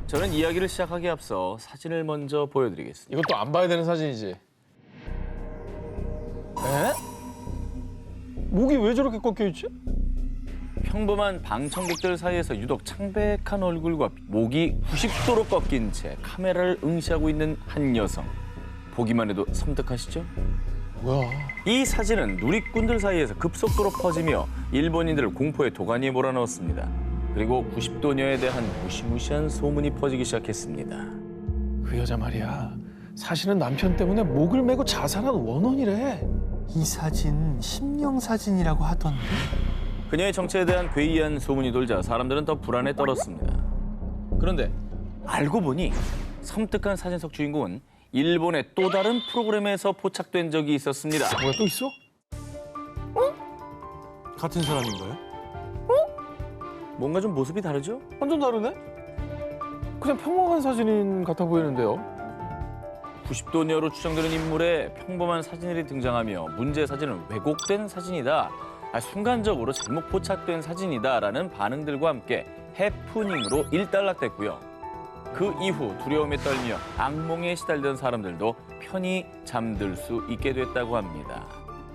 저는 이야기를 시작하기에 앞서 사진을 먼저 보여드리겠습니다. 이것도 안 봐야 되는 사진이지. 에? 목이 왜 저렇게 꺾여 있지? 평범한 방청객들 사이에서 유독 창백한 얼굴과 목이 90도로 꺾인 채 카메라를 응시하고 있는 한 여성. 보기만 해도 섬뜩하시죠? 뭐야? 이 사진은 누리꾼들 사이에서 급속도로 퍼지며 일본인들을 공포의 도가니에 몰아넣었습니다. 그리고 90도녀에 대한 무시무시한 소문이 퍼지기 시작했습니다. 그 여자 말이야. 사실은 남편 때문에 목을 메고 자살한 원혼이래. 이 사진 심령 사진이라고 하던데. 그녀의 정체에 대한 괴이한 소문이 돌자 사람들은 더 불안에 떨었습니다. 그런데 알고 보니 섬뜩한 사진 속 주인공은 일본의 또 다른 프로그램에서 포착된 적이 있었습니다. 뭐야 또 있어? 같은 사람인가요? 뭔가 좀 모습이 다르죠? 완전 다르네? 그냥 평범한 사진인 같아 보이는데요. 90도녀로 추정되는 인물의 평범한 사진들이 등장하며 문제 사진은 왜곡된 사진이다. 순간적으로 잘못 포착된 사진이다라는 반응들과 함께 해프닝으로 일단락됐고요. 그 이후 두려움에 떨며 악몽에 시달리던 사람들도 편히 잠들 수 있게 됐다고 합니다.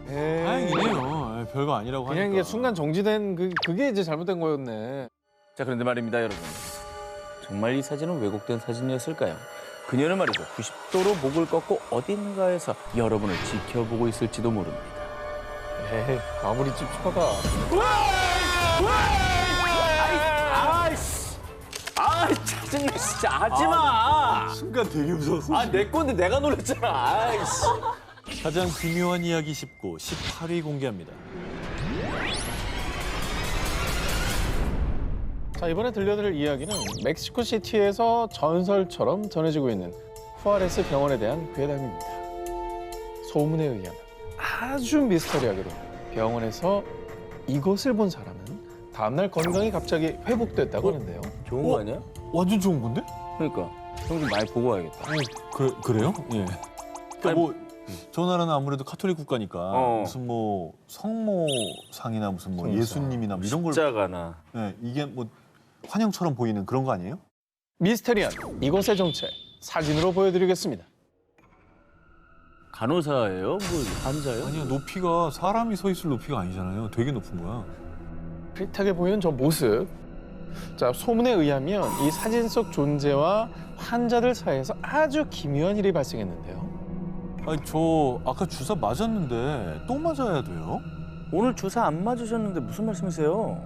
다행이네요. 별거 아니라고 하니까. 그냥 이게 순간 정지된 그게 이제 잘못된 거였네. 자, 그런데 말입니다, 여러분. 정말 이 사진은 왜곡된 사진이었을까요? 그녀는 말이죠, 90도로 목을 꺾고 어딘가에서 여러분을 지켜보고 있을지도 모릅니다. 에이, 아무리 찝찝하다. 아이, 짜증나, 진짜 하지 마! 순간 되게 무서웠어. 내 건데 내가 놀랬잖아. 아이씨. 가장 기묘한 이야기 19, 18위 공개합니다. 자, 이번에 들려드릴 이야기는 멕시코 시티에서 전설처럼 전해지고 있는 후아레스 병원에 대한 괴담입니다. 소문에 의하면 아주 미스터리하게도 병원에서 이것을 본 사람은 다음날 건강이 갑자기 회복됐다고 하는데요. 좋은 거 아니야? 완전 좋은 건데? 그러니까. 형 좀 많이 보고 와야겠다. 그래요? 예. 그러니까 뭐, 저 나라는 아무래도 카톨릭 국가니까 무슨 뭐 성모상이나 무슨 뭐 예수님이나 뭐 이런 걸. 십자가나. 예, 이게 뭐 환영처럼 보이는 그런 거 아니에요? 미스테리한 이것의 정체 사진으로 보여드리겠습니다. 간호사예요? 뭐 환자요? 아니요, 높이가 사람이 서 있을 높이가 아니잖아요. 되게 높은 거야. 흐릿하게 보이는 저 모습. 자, 소문에 의하면 이 사진 속 존재와 환자들 사이에서 아주 기묘한 일이 발생했는데요. 아니, 저 아까 주사 맞았는데 또 맞아야 돼요? 오늘 주사 안 맞으셨는데 무슨 말씀이세요?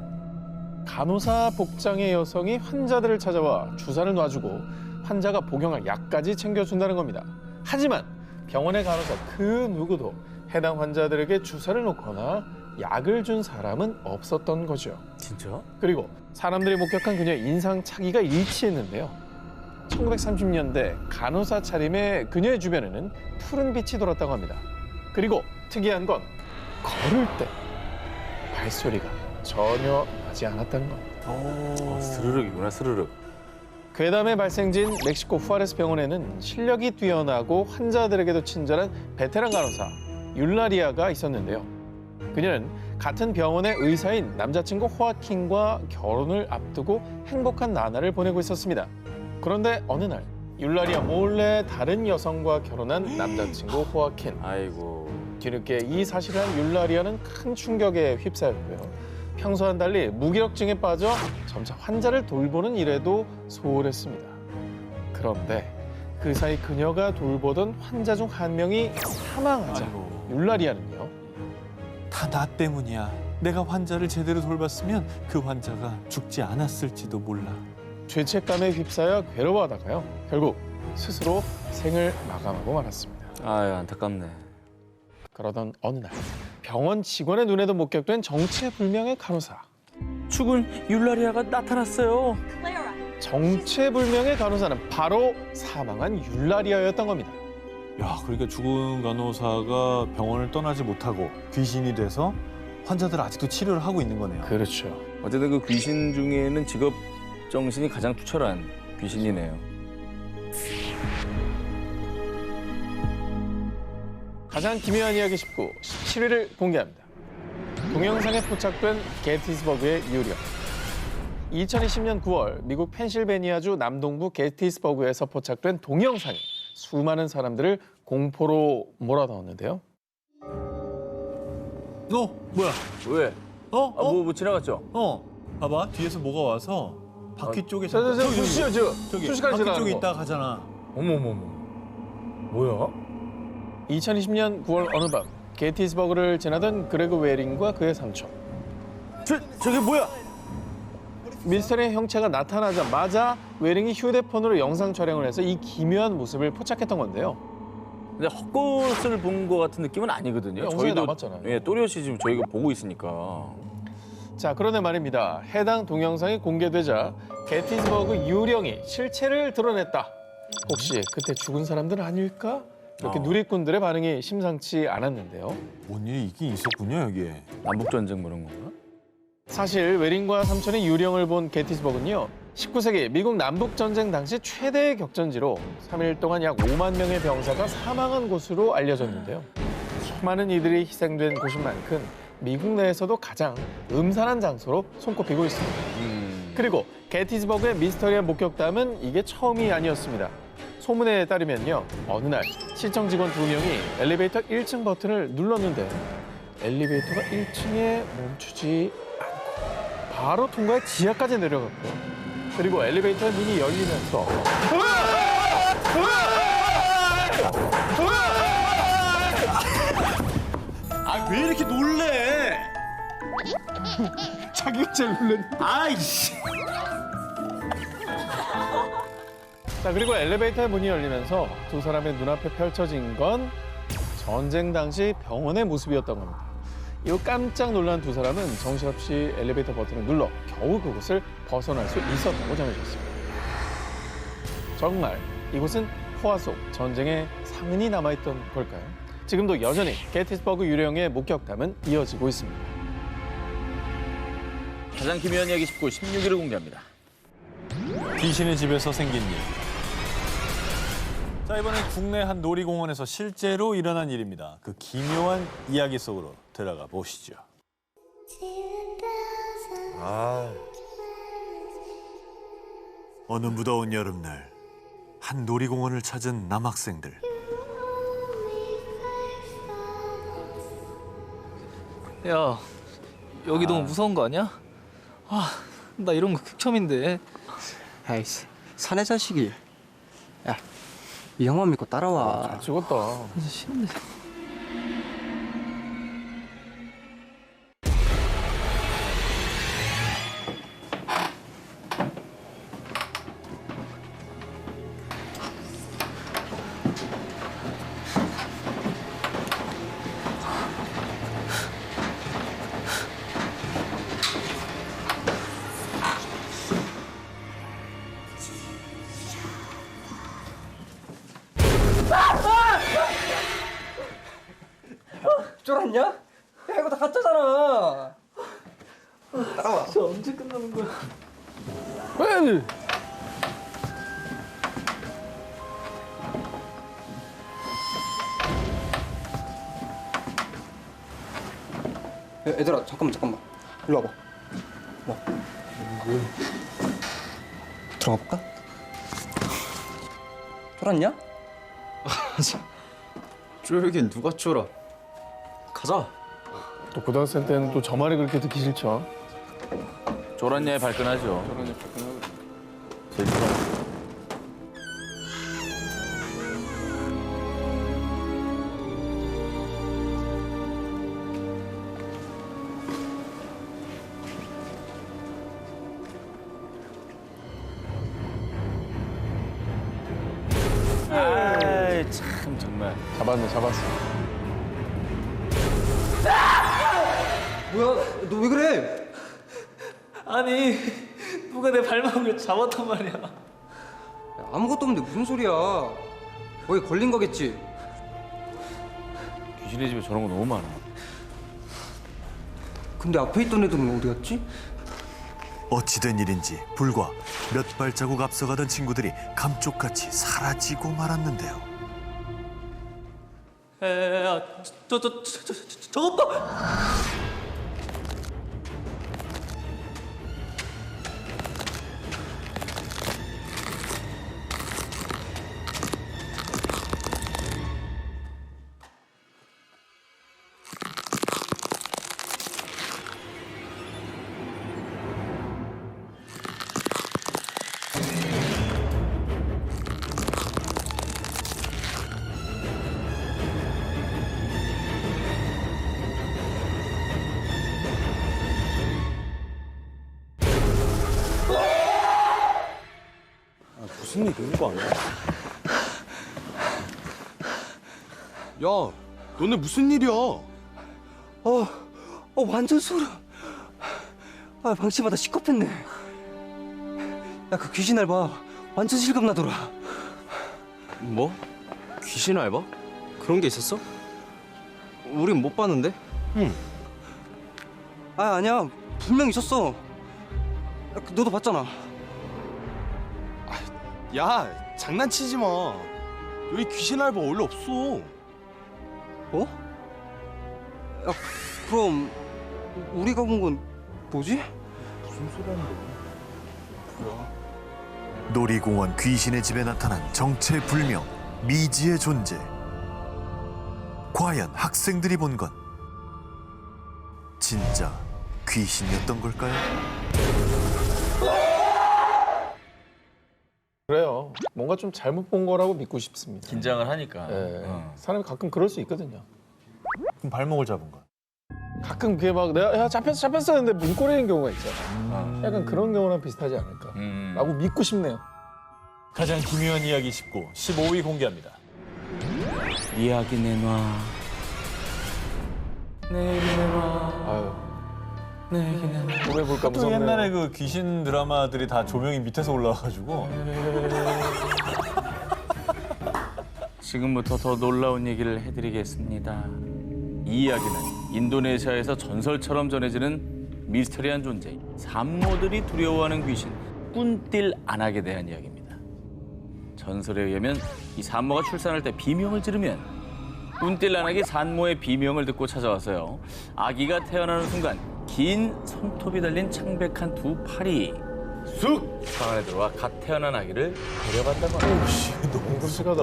간호사 복장의 여성이 환자들을 찾아와 주사를 놔주고 환자가 복용할 약까지 챙겨준다는 겁니다. 하지만 병원의 간호사 그 누구도 해당 환자들에게 주사를 놓거나 약을 준 사람은 없었던 거죠. 진짜? 그리고 사람들이 목격한 그녀의 인상 차기가 일치했는데요. 1930년대 간호사 차림의 그녀의 주변에는 푸른 빛이 돌았다고 합니다. 그리고 특이한 건 걸을 때 발소리가 전혀 나지 않았다는 겁니다. 스르륵이구나, 스르륵. 괴담의 발생지인 멕시코 후아레스 병원에는 실력이 뛰어나고 환자들에게도 친절한 베테랑 간호사 율라리아가 있었는데요. 그녀는 같은 병원의 의사인 남자친구 호아킨과 결혼을 앞두고 행복한 나날을 보내고 있었습니다. 그런데 어느 날 율라리아 몰래 다른 여성과 결혼한 남자친구 호아킨. 아이고. 뒤늦게 이 사실을 한 율라리아는 큰 충격에 휩싸였고요. 평소와는 달리 무기력증에 빠져 점차 환자를 돌보는 일에도 소홀했습니다. 그런데 그 사이 그녀가 돌보던 환자 중 한 명이 사망하자 아이고. 율라리아는요. 다 나 때문이야. 내가 환자를 제대로 돌봤으면 그 환자가 죽지 않았을지도 몰라. 죄책감에 휩싸여 괴로워하다가요. 결국 스스로 생을 마감하고 말았습니다. 아유, 안타깝네. 그러던 어느 날 병원 직원의 눈에도 목격된 정체불명의 간호사. 죽은 율라리아가 나타났어요. 정체불명의 간호사는 바로 사망한 율라리아였던 겁니다. 야, 그러니까 죽은 간호사가 병원을 떠나지 못하고 귀신이 돼서 환자들 아직도 치료를 하고 있는 거네요. 그렇죠. 어쨌든 그 귀신 중에는 직업 정신이 가장 투철한 귀신이네요. 가장 기묘한 이야기 19, 17위를 공개합니다. 동영상에 포착된 게티스버그의 유령. 2020년 9월 미국 펜실베니아주 남동부 게티스버그에서 포착된 동영상이 수많은 사람들을 공포로 몰아넣었는데요. 뭐야? 왜? 뭐 지나갔죠? 봐봐. 뒤에서 뭐가 와서 바퀴 쪽에 저 보시죠, 저기 순식간에 바퀴 지나가는 쪽에 거. 있다 가잖아. 어머머머. 뭐야? 2020년 9월 어느 밤 게티스버그를 지나던 그레그 웨링과 그의 삼촌. 저게 뭐야? 미스터리의 형체가 나타나자마자 웨링이 휴대폰으로 영상 촬영을 해서 이 기묘한 모습을 포착했던 건데요. 근데 헛것을 본 것 같은 느낌은 아니거든요. 영상에 남았잖아요. 예, 또렷이 지금 저희가 보고 있으니까. 자, 그런데 말입니다. 해당 동영상이 공개되자 게티스버그 유령이 실체를 드러냈다. 혹시 그때 죽은 사람들은 아닐까? 이렇게 누리꾼들의 반응이 심상치 않았는데요. 뭔 일이 있긴 있었군요, 여기에. 남북전쟁 그런 건가? 사실 웨링과 삼촌이 유령을 본 게티스버그는요. 19세기 미국 남북전쟁 당시 최대의 격전지로 3일 동안 약 5만 명의 병사가 사망한 곳으로 알려졌는데요. 수많은 이들이 희생된 곳인 만큼 미국 내에서도 가장 음산한 장소로 손꼽히고 있습니다. 그리고 게티스버그의 미스터리한 목격담은 이게 처음이 아니었습니다. 소문에 따르면요. 어느 날 시청 직원 2명이 엘리베이터 1층 버튼을 눌렀는데 엘리베이터가 1층에 멈추지 않고 바로 통과해 지하까지 내려갔고요. 그리고 엘리베이터 문이 열리면서 왜 이렇게 놀래? 자기가 제일 놀랐네. 아이씨. 자, 그리고 엘리베이터의 문이 열리면서 두 사람의 눈앞에 펼쳐진 건 전쟁 당시 병원의 모습이었던 겁니다. 이후 깜짝 놀란 두 사람은 정신없이 엘리베이터 버튼을 눌러 겨우 그곳을 벗어날 수 있었다고 전해졌습니다. 정말 이곳은 포화 속 전쟁의 상흔이 남아있던 걸까요? 지금도 여전히 게티스버그 유령의 목격담은 이어지고 있습니다. 가장 기묘한 이야기 19, 16일을 공개합니다. 귀신의 집에서 생긴 일. 자, 이번엔 국내 한 놀이공원에서 실제로 일어난 일입니다. 그 기묘한 이야기 속으로 들어가 보시죠. 어느 무더운 여름날 한 놀이공원을 찾은 남학생들. 야, 여기 너무 무서운 거 아니야? 나 이런 거 극혐인데. 아이씨, 사내 자식이. 야, 이 형만 믿고 따라와. 죽었다. 진짜 싫은데. 쫄았냐? 야, 이거 다 가짜잖아. 따라와. 진짜 언제 끝나는 거야? 에이! 야, 얘들아, 잠깐만. 일로 와봐. 뭐? 들어가 볼까? 쫄았냐? 쫄긴 누가 쫄아? 가자. 또 고등학생 때는 또 저 말이 그렇게 듣기 싫죠. 조란야에 발끈하죠. 제일 싫어. 아이, 참 정말. 잡았어. 뭐야, 너 왜 그래? 아니, 누가 내 발목을 잡았단 말이야. 야, 아무것도 없는데 무슨 소리야? 거기 걸린 거겠지? 귀신의 집에 저런 거 너무 많아. 근데 앞에 있던 애들은 어디 갔지? 어찌된 일인지 불과 몇 발자국 앞서가던 친구들이 감쪽같이 사라지고 말았는데요. 야, 저것 봐! 무슨 일 있는 거 아니야? 야, 너네 무슨 일이야? 완전 소름. 방치마다 시겁했네. 야, 그 귀신 알바 완전 실감나더라. 뭐? 귀신 알바? 그런 게 있었어? 우린 못 봤는데? 아니야. 분명 있었어. 너도 봤잖아. 야, 장난치지 마. 여기 귀신 알바 원래 없어. 어? 야, 그럼 우리가 본 건 뭐지? 놀이공원 귀신의 집에 나타난 정체불명 미지의 존재. 과연 학생들이 본 건 진짜 귀신이었던 걸까요? 그래요. 뭔가 좀 잘못 본 거라고 믿고 싶습니다. 긴장을 하니까. 예. 사람이 가끔 그럴 수 있거든요. 그럼 발목을 잡은 거야. 가끔 그게 막 내가 야 잡혔어 했는데 문고리는 경우가 있잖아. 약간 그런 경우랑 비슷하지 않을까. 라고 믿고 싶네요. 가장 기묘한 이야기 19, 15위 공개합니다. 이야기 내놔. 내 얘기 내놔. 아유, 내 얘기 내놔. 노래 볼까 또 무섭네요. 옛날에 그 귀신 드라마들이 다 조명이 밑에서 올라와가지고 지금부터 더 놀라운 얘기를 해드리겠습니다. 이 이야기는 인도네시아에서 전설처럼 전해지는 미스터리한 존재, 산모들이 두려워하는 귀신, 꾼띨 아낙에 대한 이야기입니다. 전설에 의하면 이 산모가 출산할 때 비명을 지르면 꾼띨 아낙이 산모의 비명을 듣고 찾아와서요. 아기가 태어나는 순간 긴 손톱이 달린 창백한 두 팔이 쑥 방 안에 들어와 갓 태어난 아기를 데려간다고 합니다. 너무 끔찍하다.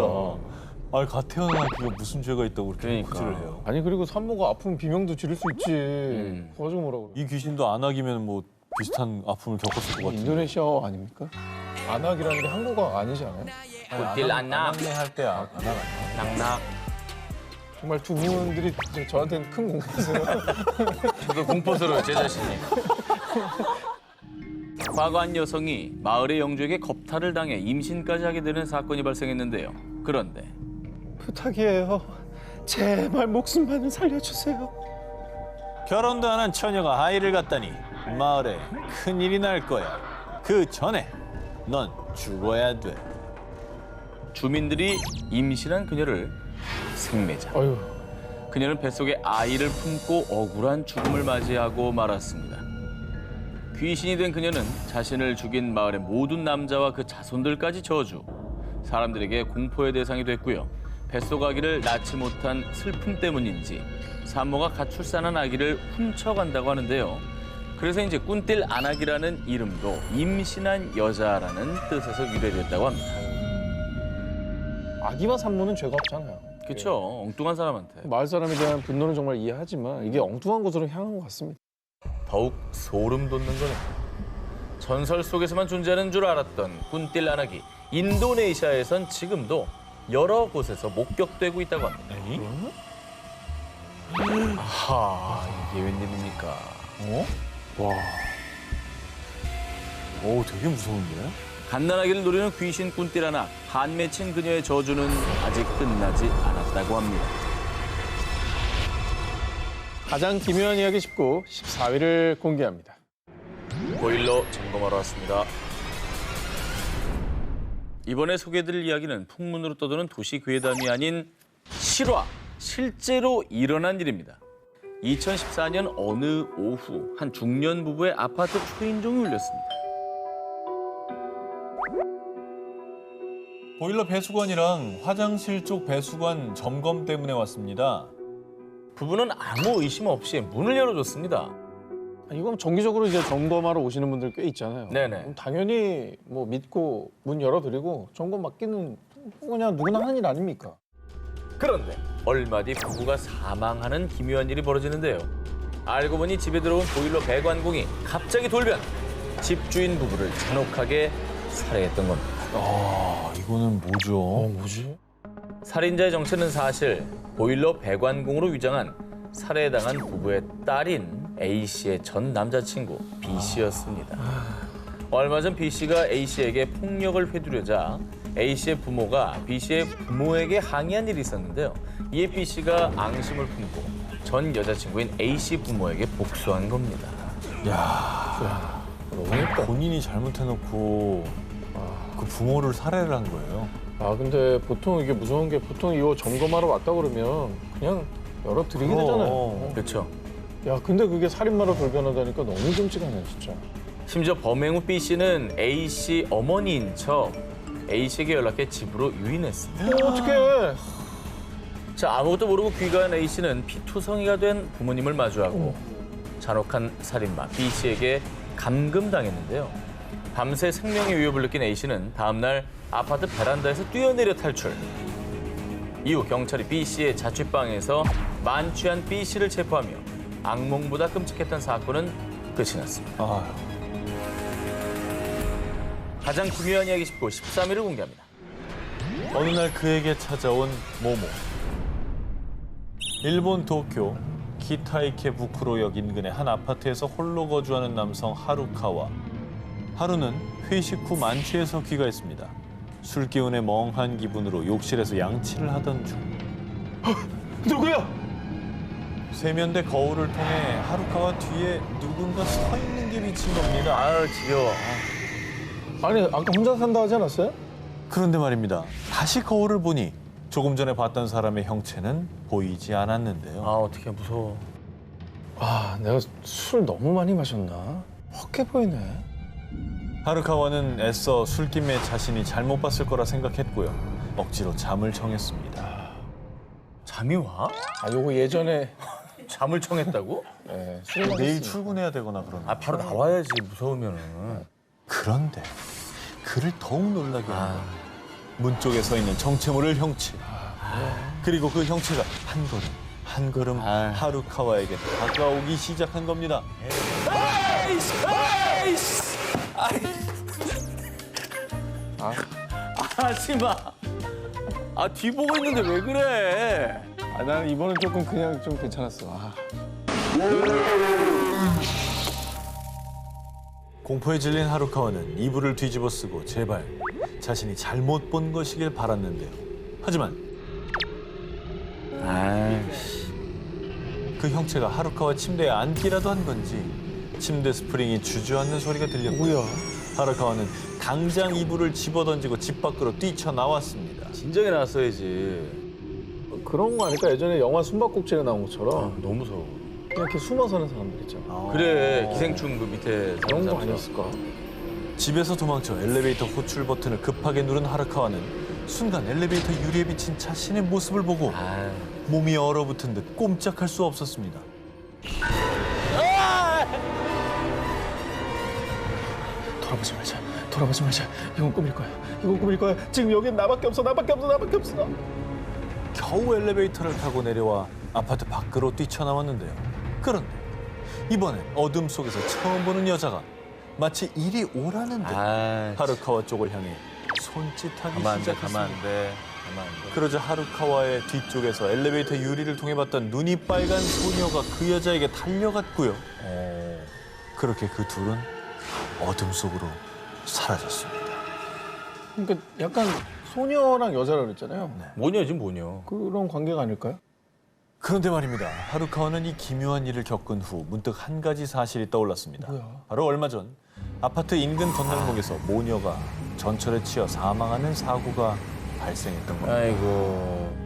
아, 갓 태어난 아기가 무슨 죄가 있다고 그렇게 그러니까. 구질을 해요. 아니 그리고 산모가 아프면 비명도 지를 수 있지. 그거 가지고 뭐라고 그래. 이 귀신도 안악이면 뭐 비슷한 아픔을 겪었을 것 같은데. 인도네시아 아닙니까? 안악이라는 게 한국어 아니지 않아요? 꾼띨 아낙, 할 때야. 낙낙. 정말 두 분들이 저한테는 큰 공포세요. 저도 공포스러워요, 제 자신이. 과거 한 여성이 마을의 영주에게 겁탈을 당해 임신까지 하게 되는 사건이 발생했는데요. 그런데 부탁이에요. 제발 목숨만은 살려주세요. 결혼도 안 한 처녀가 아이를 갖다니 마을에 큰일이 날 거야. 그 전에 넌 죽어야 돼. 주민들이 임신한 그녀를 생매자. 어휴, 그녀는 뱃속에 아이를 품고 억울한 죽음을 맞이하고 말았습니다. 귀신이 된 그녀는 자신을 죽인 마을의 모든 남자와 그 자손들까지 저주. 사람들에게 공포의 대상이 됐고요. 뱃속 아기를 낳지 못한 슬픔 때문인지 산모가 갓 출산한 아기를 훔쳐간다고 하는데요. 그래서 이제 꾼띨 아낙이라는 이름도 임신한 여자라는 뜻에서 유래됐다고 합니다. 아기와 산모는 죄가 없잖아요. 그렇죠. 엉뚱한 사람한테. 마을 사람에 대한 분노는 정말 이해하지만 이게 엉뚱한 곳으로 향한 것 같습니다. 더욱 소름 돋는 거는 전설 속에서만 존재하는 줄 알았던 꾼띨 아낙이 인도네시아에선 지금도 여러 곳에서 목격되고 있다고 합니다. 아하, 이게 웬일입니까? 어? 와. 오, 되게 무서운데? 갓난아기를 노리는 귀신 꾼띨 아낙, 한 맺힌 그녀의 저주는 아직 끝나지 않았다고 합니다. 가장 기묘한 이야기 19, 14위를 공개합니다. 보일러 점검하러 왔습니다. 이번에 소개해드릴 이야기는 풍문으로 떠도는 도시 괴담이 아닌 실화, 실제로 일어난 일입니다. 2014년 어느 오후 한 중년 부부의 아파트 초인종이 울렸습니다. 보일러 배수관이랑 화장실 쪽 배수관 점검 때문에 왔습니다. 부부는 아무 의심 없이 문을 열어줬습니다. 이건 정기적으로 이제 점검하러 오시는 분들 꽤 있잖아요. 네네. 그럼 당연히 뭐 믿고 문 열어드리고 점검 맡기는 그냥 누구나 하는 일 아닙니까? 그런데 얼마 뒤 부부가 사망하는 기묘한 일이 벌어지는데요. 알고 보니 집에 들어온 보일러 배관공이 갑자기 돌변. 집주인 부부를 잔혹하게 살해했던 겁니다. 아, 이거는 뭐죠? 뭐지? 살인자의 정체는 사실 보일러 배관공으로 위장한 살해당한 부부의 딸인 A 씨의 전 남자친구 B 씨였습니다. 얼마 전 B 씨가 A 씨에게 폭력을 회두려자 A 씨의 부모가 B 씨의 부모에게 항의한 일이 있었는데요. 이에 B 씨가 앙심을 품고 전 여자친구인 A 씨 부모에게 복수한 겁니다. 본인이 잘못해놓고 그 부모를 살해를 한 거예요. 아 근데 보통 이게 무서운 게 보통 이거 점검하러 왔다 그러면 그냥 열어드리게 되잖아요. 그렇죠. 야 근데 그게 살인마로 돌변하다니까 너무 끔찍하네 진짜. 심지어 범행 후 B 씨는 A 씨 어머니인 척 A 씨에게 연락해 집으로 유인했습니다. 어떡해. 자, 아무것도 모르고 귀가한 A 씨는 피투성이가 된 부모님을 마주하고 잔혹한 살인마 B 씨에게 감금당했는데요. 밤새 생명의 위협을 느낀 A 씨는 다음 날 아파트 베란다에서 뛰어내려 탈출. 이후 경찰이 B 씨의 자취방에서 만취한 B 씨를 체포하며 악몽보다 끔찍했던 사건은 끝이 났습니다. 아휴. 가장 중요한 이야기 19, 13일을 공개합니다. 어느 날 그에게 찾아온 모모. 일본 도쿄 기타이케부쿠로역 인근의 한 아파트에서 홀로 거주하는 남성 하루카와. 하루는 회식 후 만취해서 귀가했습니다. 술 기운에 멍한 기분으로 욕실에서 양치를 하던 중 누구야? 세면대 거울을 통해 하루카와 뒤에 누군가 서 있는 게 비친 겁니다. 아유, 지겨워. 아니 아까 혼자 산다 하지 않았어요? 그런데 말입니다. 다시 거울을 보니 조금 전에 봤던 사람의 형체는 보이지 않았는데요. 아, 어떡해, 무서워. 아 내가 술 너무 많이 마셨나? 헛해 보이네. 하루카와는 애써 술김에 자신이 잘못 봤을 거라 생각했고요. 억지로 잠을 청했습니다. 잠이 와? 아 요거 예전에 잠을 청했다고? 네, 술 내일 마셨으니까. 출근해야 되거나 그러는. 아, 바로 나와야지, 무서우면은. 그런데 그를 더욱 놀라게 한 건 문 쪽에 서 있는 정체 모를 형체. 그리고 그 형체가 한 걸음 하루카와에게 다가오기 시작한 겁니다. 하지 마. 아, 뒤 보고 있는데 왜 그래? 아 나는 이번엔 조금 그냥 좀 괜찮았어. 아. 공포에 질린 하루카와는 이불을 뒤집어 쓰고 제발 자신이 잘못 본 것이길 바랐는데요. 하지만 아이씨. 그 형체가 하루카와 침대에 앉기라도 한 건지 침대 스프링이 주저앉는 소리가 들렸고요. 하루카와는 당장 이불을 집어던지고 집 밖으로 뛰쳐나왔습니다. 진작에 나왔어야지. 그런 거 아닐까? 예전에 영화 숨바꼭질에 나온 것처럼 너무 무서워. 그냥 이렇게 숨어 사는 사람들 있잖아. 그래, 기생충 그 밑에 그런 거 사람들. 아니었을까? 집에서 도망쳐 엘리베이터 호출 버튼을 급하게 누른 하루카와는 순간 엘리베이터 유리에 비친 자신의 모습을 보고 아, 몸이 얼어붙은 듯 꼼짝할 수 없었습니다. 돌아보지 말자. 돌아보지 말자. 이건 꿈일 거야. 이건 꿈일 거야. 지금 여긴 나밖에 없어. 나밖에 없어. 나밖에 없어. 겨우 엘리베이터를 타고 내려와 아파트 밖으로 뛰쳐나왔는데요. 그런데 이번엔 어둠 속에서 처음 보는 여자가 마치 이리 오라는 듯 아, 하루카와 쪽을 향해 손짓하기 가만 안 돼, 시작했습니다. 가만 안 돼. 가만 안 돼. 그러자 하루카와의 뒤쪽에서 엘리베이터 유리를 통해 봤던 눈이 빨간 소녀가 그 여자에게 달려갔고요. 그렇게 그 둘은 어둠 속으로 사라졌습니다. 그러니까 약간 소녀랑 여자라 그랬잖아요. 뭐냐지, 뭐냐. 그런 관계가 아닐까요? 그런데 말입니다. 하루카와는 이 기묘한 일을 겪은 후 문득 한 가지 사실이 떠올랐습니다. 뭐야? 바로 얼마 전 아파트 인근 건널목에서 모녀가 전철에 치여 사망하는 사고가 발생했던 겁니다. 아이고.